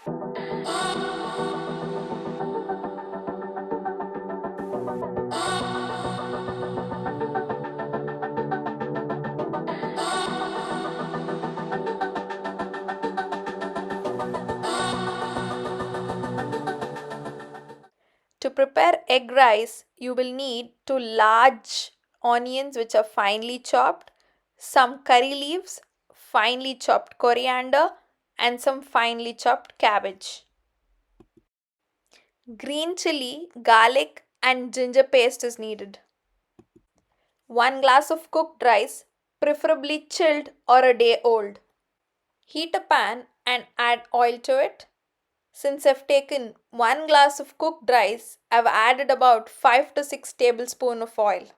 To prepare egg rice, you will need 2 large onions which are finely chopped, some curry leaves, finely chopped coriander, and some finely chopped cabbage. Green chili, garlic, and ginger paste is needed. 1 glass of cooked rice, preferably chilled or a day old. Heat a pan and add oil to it. Since I've taken 1 glass of cooked rice, I've added about 5 to 6 tablespoons of oil.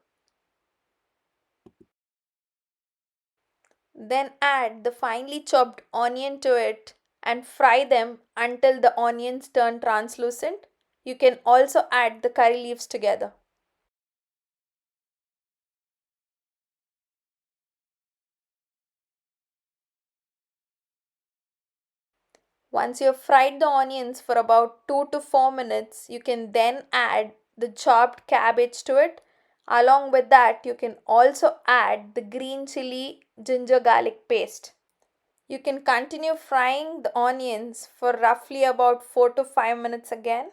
Then add the finely chopped onion to it and fry them until the onions turn translucent. You can also add the curry leaves together. Once you have fried the onions for about 2 to 4 minutes, you can then add the chopped cabbage to it. Along with that, you can also add the green chili ginger garlic paste. You can continue frying the onions for roughly about 4 to 5 minutes again.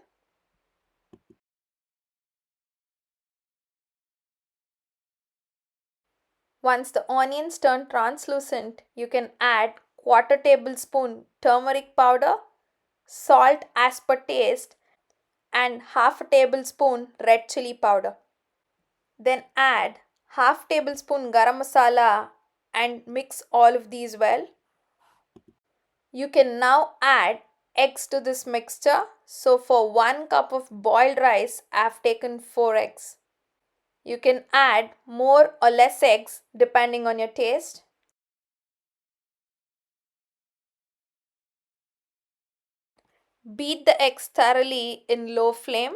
Once the onions turn translucent, you can add 1/4 tablespoon turmeric powder, salt as per taste, and 1/2 tablespoon red chili powder. Then add 1/2 tablespoon garam masala and mix all of these well. You can now add eggs to this mixture. So for 1 cup of boiled rice, I have taken 4 eggs. You can add more or less eggs depending on your taste. Beat the eggs thoroughly in low flame.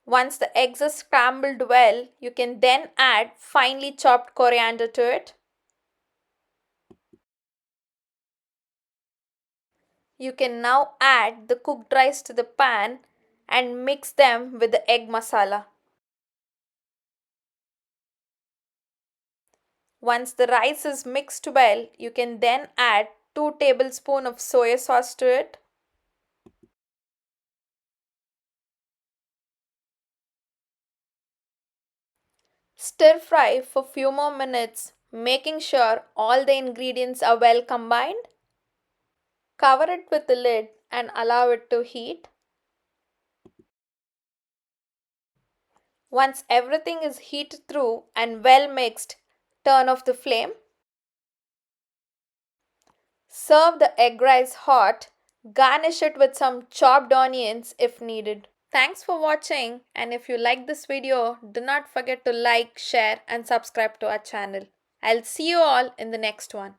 Once the eggs are scrambled well, you can then add finely chopped coriander to it. You can now add the cooked rice to the pan and mix them with the egg masala. Once the rice is mixed well, you can then add 2 tablespoons of soya sauce to it. Stir fry for few more minutes, making sure all the ingredients are well combined. Cover it with the lid and allow it to heat. Once everything is heated through and well mixed, turn off the flame. Serve the egg rice hot. Garnish it with some chopped onions if needed. Thanks for watching, and if you like this video, do not forget to like, share and subscribe to our channel. I'll see you all in the next one.